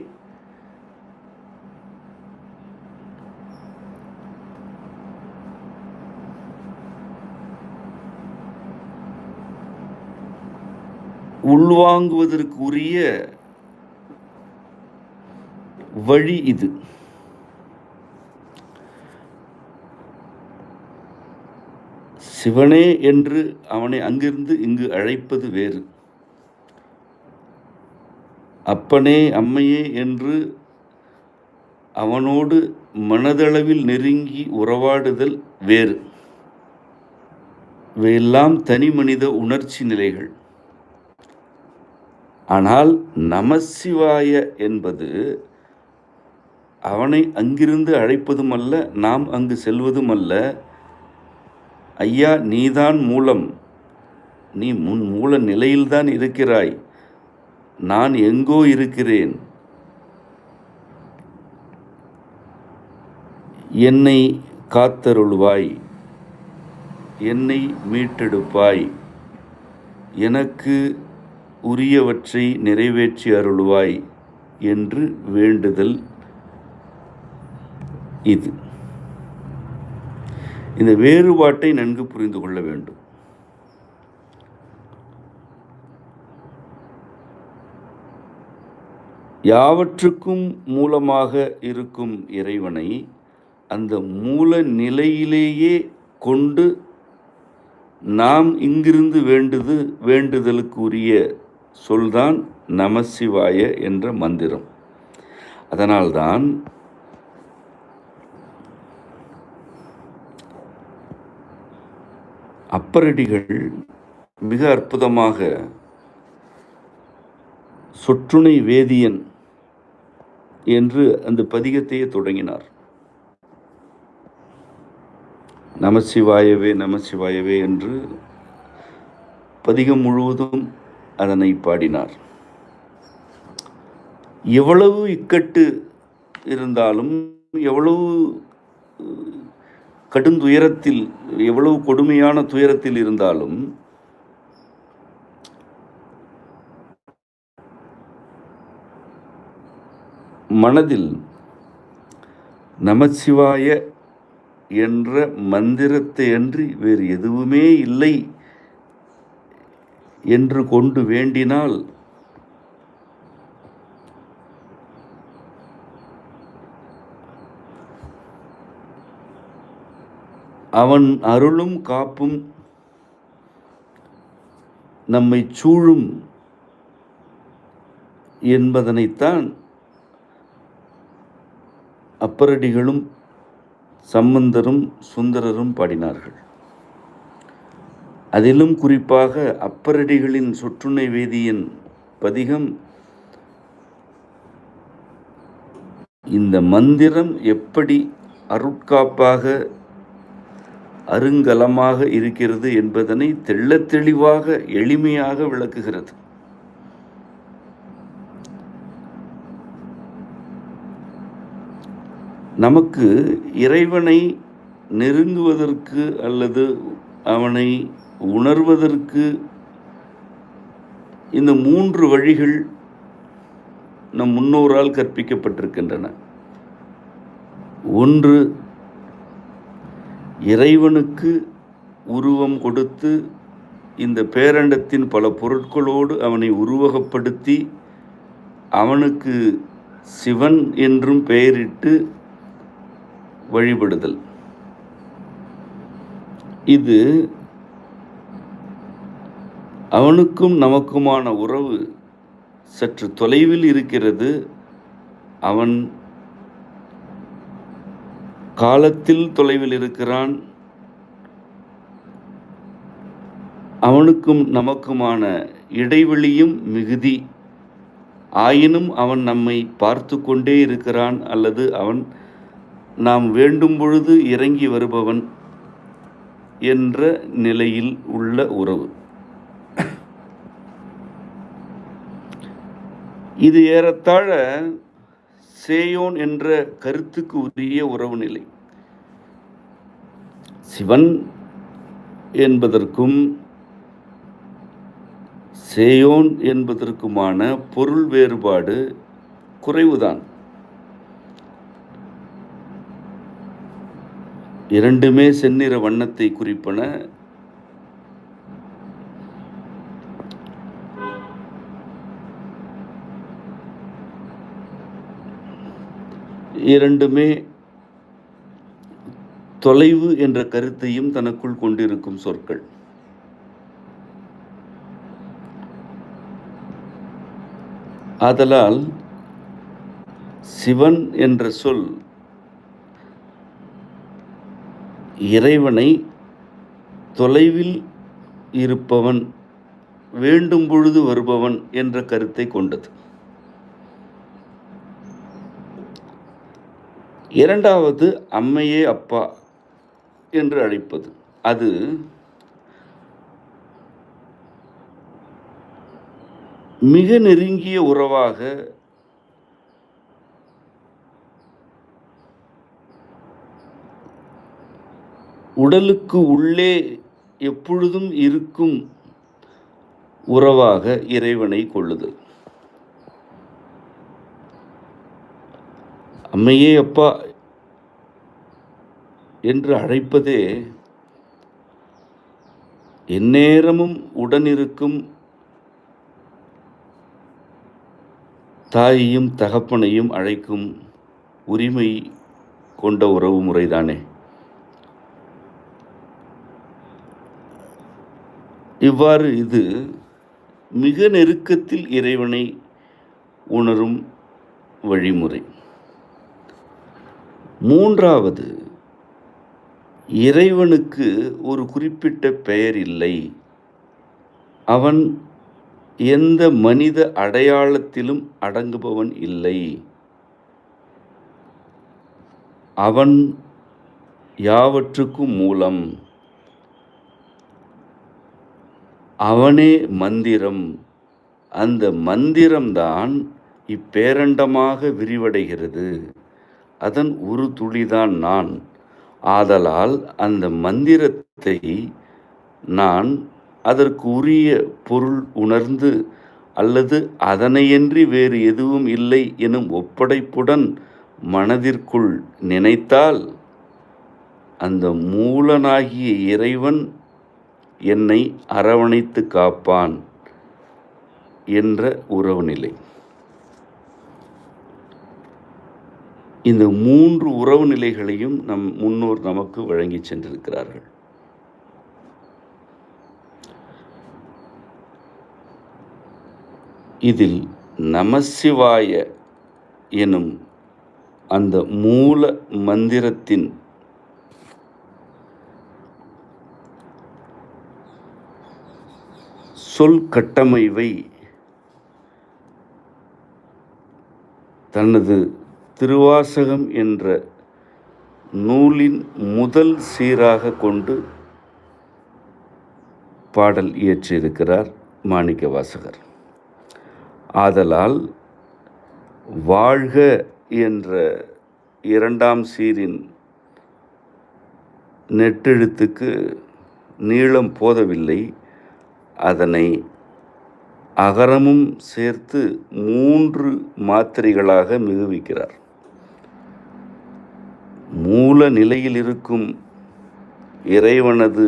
உள்வாங்குவதற்குரிய வழி இது. சிவனே என்று அவனை அங்கிருந்து இங்கு அழைப்பது வேறு. அப்பனே அம்மையே என்று அவனோடு மனதளவில் நெருங்கி உறவாடுதல் வேறு. இவையெல்லாம் தனி மனித உணர்ச்சி நிலைகள். ஆனால் நமசிவாய என்பது அவனை அங்கிருந்து அழைப்பதும் அல்ல, நாம் அங்கு செல்வதும் அல்ல. ஐயா, நீதான் மூலம், நீ மூல நிலையில்தான் இருக்கிறாய், நான் எங்கோ இருக்கிறேன், என்னை காத்தருள்வாய், என்னை மீட்டெடுப்பாய், எனக்கு உரியவற்றை நிறைவேற்றி அருள்வாய் என்று வேண்டுதல் இது. இந்த வேறுபாட்டை நன்கு புரிந்து கொள்ள வேண்டும். யாவற்றுக்கும் மூலமாக இருக்கும் இறைவனை அந்த மூல நிலையிலேயே கொண்டு நாம் இங்கிருந்து வேண்டுதலுக்கு உரிய சொல்தான் நமசிவாய என்ற மந்திரம். அதனால்தான் அப்பரடிகள் மிக அற்புதமாக சொற்றுணை வேதியன் என்று அந்த பதிகத்தையே தொடங்கினார். நமசிவாயவே நமசிவாயவே என்று பதிகம் முழுவதும் அதனை பாடினார். எவ்வளவு இக்கட்டு இருந்தாலும், எவ்வளவு கடுந்துயரத்தில், எவ்வளவு கொடுமையான துயரத்தில் இருந்தாலும் மனதில் நமசிவாய என்ற மந்திரத்தை அன்றி வேறு எதுவுமே இல்லை என்று கொண்டு வேண்டினால் அவன் அருளும் காப்பும் நம்மை சூழும் என்பதனைத்தான் அப்பரடிகளும் சம்பந்தரும் சுந்தரரும் பாடினார்கள். அதிலும் குறிப்பாக அப்பரடிகளின் சொற்றுணை வேதியன் பதிகம் இந்த மந்திரம் எப்படி அருட்காப்பாக அருங்கலமாக இருக்கிறது என்பதனை தெள்ளத் தெளிவாக எளிமையாக விளக்குகிறது. நமக்கு இறைவனை நெருங்குவதற்கு அல்லது அவனை உணர்வதற்கு இந்த 3 வழிகள் நம் முன்னோரால் கற்பிக்கப்பட்டிருக்கின்றன. ஒன்று, இறைவனுக்கு உருவம் கொடுத்து இந்த பேரண்டத்தின் பல பொருட்களோடு அவனை உருவகப்படுத்தி அவனுக்கு சிவன் என்றும் பெயரிட்டு வழிபடுதல். இது அவனுக்கும் நமக்குமான உறவு சற்று தொலைவில் இருக்கிறது. அவன் காலத்தில் தொலைவில் இருக்கிறான். அவனுக்கும் நமக்குமான இடைவெளியும் மிகுதி. ஆயினும் அவன் நம்மை பார்த்து கொண்டே இருக்கிறான், அல்லது அவன் நாம் வேண்டும் பொழுது இறங்கி வருபவன் என்ற நிலையில் உள்ள உறவு. இது ஏறத்தாழ சேயோன் என்ற கருத்துக்கு உரிய உறவு நிலை. சிவன் என்பதற்கும் சேயோன் என்பதற்குமான பொருள் வேறுபாடு குறைவுதான். இரண்டுமே செந்நிற வண்ணத்தை குறிப்பன. இரண்டுமே தொலைவு என்ற கருத்தையும் தனக்குள் கொண்டிருக்கும் சொற்கள். ஆதலால் சிவன் என்ற சொல் இறைவனை தொலைவில் இருப்பவன், வேண்டும் பொழுது வருபவன் என்ற கருத்தை கொண்டது. இரண்டாவது அம்மையே அப்பா என்று அழைப்பது. அது மிக நெருங்கிய உறவாக உடலுக்கு உள்ளே எப்பொழுதும் இருக்கும் உறவாக இறைவனை கொள்ளுதல். அம்மையே அப்பா என்று அழைப்பதே எந்நேரமும் உடனிருக்கும் தாயையும் தகப்பனையும் அழைக்கும் உரிமை கொண்ட உறவு முறைதானே. இவ்வாறு இது மிக நெருக்கத்தில் இறைவனை உணரும் வழிமுறை. மூன்றாவது, இறைவனுக்கு ஒரு குறிப்பிட்ட பெயர் இல்லை. அவன் எந்த மனித அடையாளத்திலும் அடங்குபவன் இல்லை. அவன் யாவற்றுக்கும் மூலம். அவனே மந்திரம். அந்த மந்திரம்தான் இப்பேரண்டமாக விரிவடைகிறது. அதன் ஒரு துளிதான் நான். ஆதலால் அந்த மந்திரத்தை நான் அதற்கு உரிய பொருள் உணர்ந்து அல்லது அதனையன்றி வேறு எதுவும் இல்லை எனும் ஒப்படைப்புடன் மனதிற்குள் நினைத்தால் அந்த மூலனாகிய இறைவன் என்னை அரவணைத்து காப்பான் என்ற உறவு நிலை. இந்த 3 உறவு நிலைகளையும் நம் முன்னோர் நமக்கு வழங்கி சென்றிருக்கிறார்கள். இதில் நமசிவாய எனும் அந்த மூல மந்திரத்தின் சொல் கட்டமைவை தனது திருவாசகம் என்ற நூலின் முதல் சீராக கொண்டு பாடல் இயற்றியிருக்கிறார் மாணிக்கவாசகர். ஆதலால் வாழ்க என்ற 2ஆம் சீரின் நெட்டெழுத்துக்கு நீளம் போதவில்லை. அதனை அகரமும் சேர்த்து 3 மாத்திரைகளாக மிகுவிக்கிறார். மூல நிலையில் இருக்கும் இறைவனது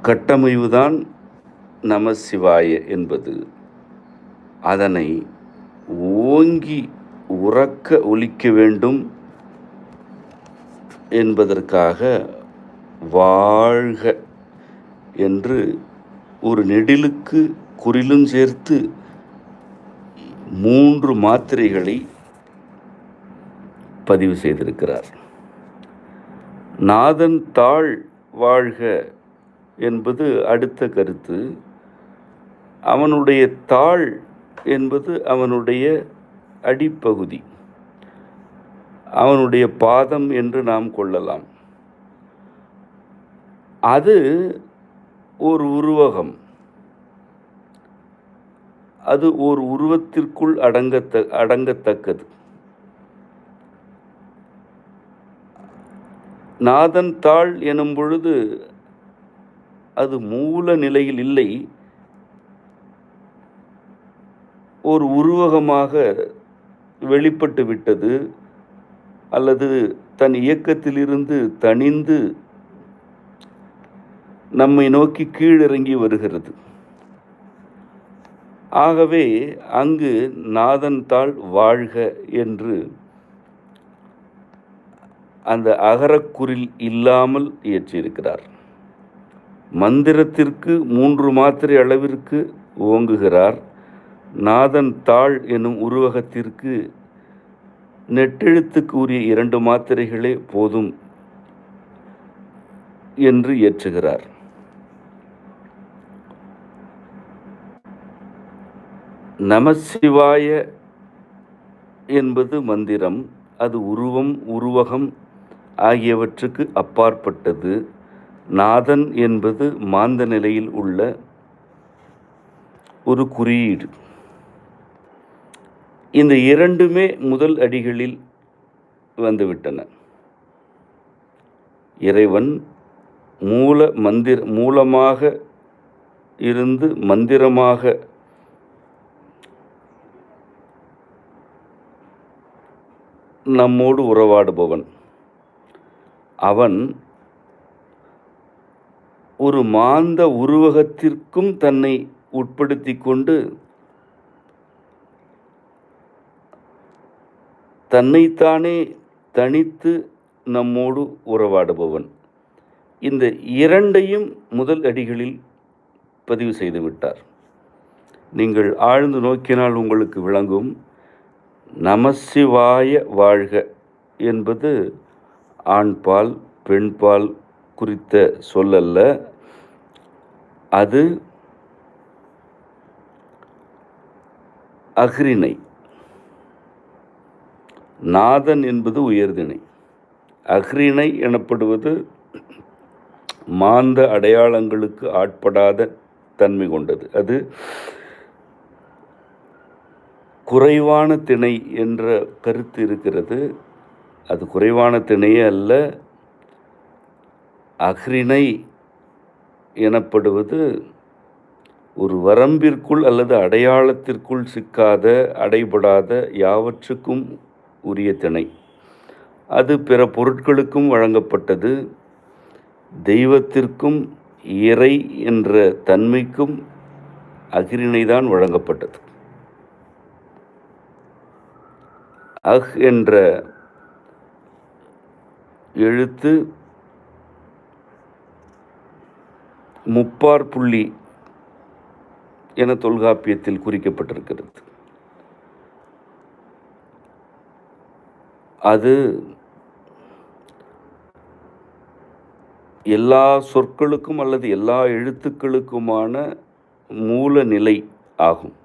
கட்டமைவுதான் நமசிவாய என்பது. அதனை ஓங்கி உரக்க ஒலிக்க வேண்டும் என்பதற்காக வாழ்க என்று ஒரு நெடிலுக்கு குறிலும் சேர்த்து 3 மாத்திரைகளை பதிவு செய்திருக்கிறார். நாதன் தாழ் வாழ்க என்பது அடுத்த கருத்து. அவனுடைய தாழ் என்பது அவனுடைய அடிப்பகுதி, அவனுடைய பாதம் என்று நாம் கொள்ளலாம். அது ஒரு உருவகம். அது ஒரு உருவத்திற்குள் அடங்கத்தக்கது. நாதன் தாள் எனும் பொழுது அது மூல நிலையில் இல்லை, ஒரு உருவகமாக வெளிப்பட்டு விட்டது அல்லது தன் இயக்கத்திலிருந்து தணிந்து நம்மை நோக்கி கீழிறங்கி வருகிறது. ஆகவே அங்கு நாதன் தாள் வாழ்க என்று அந்த அகரக்குறில் இல்லாமல் இயற்றியிருக்கிறார். மந்திரத்திற்கு 3 மாத்திரை அளவிற்கு ஓங்குகிறார். நாதன் தாள் எனும் உருவகத்திற்கு நெட்டெழுத்துக்கு உரிய 2 மாத்திரைகளே போதும் என்று இயற்றுகிறார். நமசிவாய என்பது மந்திரம். அது உருவம், உருவகம் ஆகியவற்றுக்கு அப்பாற்பட்டது. நாதன் என்பது மாந்த நிலையில் உள்ள ஒரு குறியீடு. இந்த இரண்டுமே முதல் அடிகளில் வந்துவிட்டன. இறைவன் மூலமாக இருந்து மந்திரமாக நம்மோடு உறவாடுபவன். அவன் ஒரு மாந்த உருவகத்திற்கும் தன்னை உட்படுத்தி கொண்டு தன்னைத்தானே தனித்து நம்மோடு உறவாடுபவன். இந்த இரண்டையும் முதல் அடிகளில் பதிவு செய்து விட்டார். நீங்கள் ஆழ்ந்து நோக்கினால் உங்களுக்கு விளங்கும். நமசிவாய வாழ்க என்பது ஆண்பால் பெண்பால் குறித்த சொல்லல்ல. அது அஃறிணை. நாதன் என்பது உயர்திணை. அஃறிணை எனப்படுவது மாந்த அடையாளங்களுக்கு ஆட்படாத தன்மை கொண்டது. அது குறைவான திணை என்ற கருத்து இருக்கிறது. அது குறைவான திணையே அல்ல. அஃறிணை எனப்படுவது ஒரு வரம்பிற்குள் அல்லது அடையாளத்திற்குள் சிக்காத, அடைபடாத யாவற்றுக்கும் உரிய திணை. அது பிற பொருட்களுக்கும் வழங்கப்பட்டது. தெய்வத்திற்கும் இறை என்ற தன்மைக்கும் அஃறிணைதான் வழங்கப்பட்டது. என்ற எழுத்து முப்பார் புள்ளி என தொல்காப்பியத்தில் குறிக்கப்பட்டிருக்கிறது. அது எல்லா சொற்களுக்கும் அல்லது எல்லா எழுத்துக்களுக்குமான மூல நிலை ஆகும்.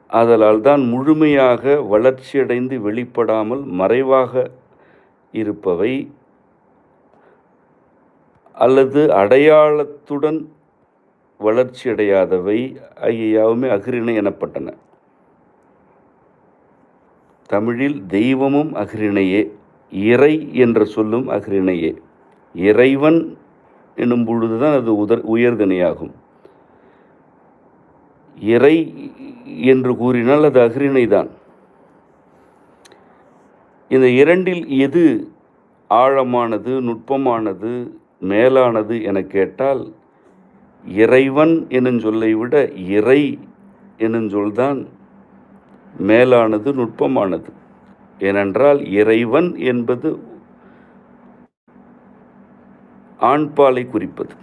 ஆதலால் தான் முழுமையாக வளர்ச்சியடைந்து வெளிப்படாமல் மறைவாக இருப்பவை அல்லது அடையாளத்துடன் வளர்ச்சியடையாதவை ஆகியவை அஃறிணை எனப்பட்டன. தமிழில் தெய்வமும் அஃறிணையே, இறை என்ற சொல்லும் அஃறிணையே. இறைவன் என்னும் பொழுதுதான் அது உயர்திணையாகும். இறை என்று கூறினால் அது அஃறிணைதான். இந்த இரண்டில் எது ஆழமானது, நுட்பமானது, மேலானது என கேட்டால் இறைவன் எனும் சொல்லை விட இறை எனும் சொல்தான் மேலானது, நுட்பமானது. ஏனென்றால் இறைவன் என்பது ஆண்பாலை குறிப்பது.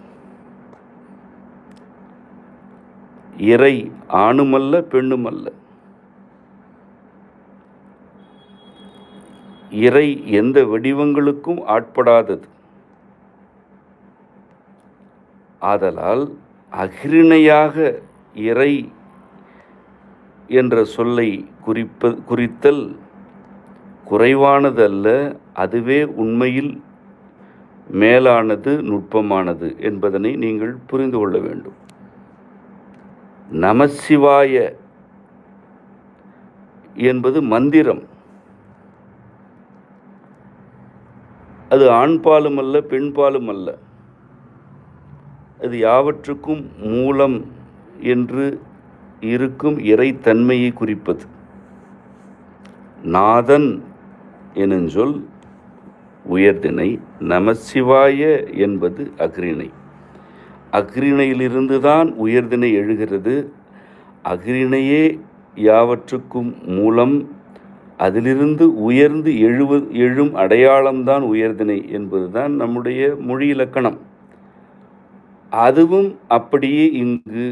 இறை ஆணுமல்ல பெண்ணுமல்ல. இறை எந்த வடிவங்களுக்கும் ஆட்படாதது. ஆதலால் அஃறிணையாக இறை என்ற சொல்லை குறித்தல் குறைவானது அல்ல, அதுவே உண்மையில் மேலானது, நுட்பமானது என்பதனை நீங்கள் புரிந்து கொள்ள வேண்டும். நமசிவாய என்பது மந்திரம். அது ஆண்பாலும் அல்ல, பெண்பாலும் அல்ல. அது யாவற்றுக்கும் மூலம் என்று இருக்கும் இறைத்தன்மையை குறிப்பது. நாதன் எனும் சொல் உயர்திணை. நமசிவாய என்பது அஃறிணை. அஃறிணையிலிருந்து தான் உயர்திணை எழுகிறது. அஃறிணையே யாவற்றுக்கும் மூலம். அதிலிருந்து உயர்ந்து எழும் அடையாளம்தான் உயர்திணை என்பதுதான் நம்முடைய மொழி இலக்கணம். அதுவும் அப்படியே இங்கு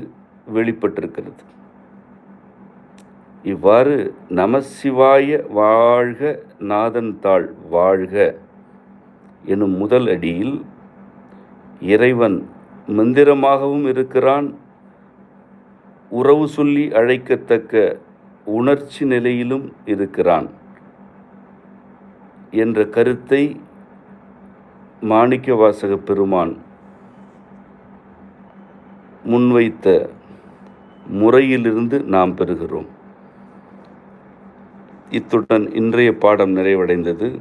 வெளிப்பட்டிருக்கிறது. இவ்வாறு நமசிவாய வாழ்க, நாதன் தாள் வாழ்க எனும் முதல் அடியில் இறைவன் மந்திரமாகவும் இருக்கிறான், உறவு சொல்லி அழைக்கத்தக்க உணர்ச்சி நிலையிலும் இருக்கிறான் என்ற கருத்தை மாணிக்கவாசக பெருமான் முன்வைத்த முறையிலிருந்து நாம் பெறுகிறோம். இத்துடன் இன்றைய பாடம் நிறைவடைந்தது.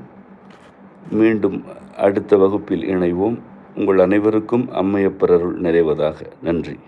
மீண்டும் அடுத்த வகுப்பில் இணைவோம். உங்கள் அனைவருக்கும் அம்மையப்பர் அருள் நிறைவதாக. நன்றி.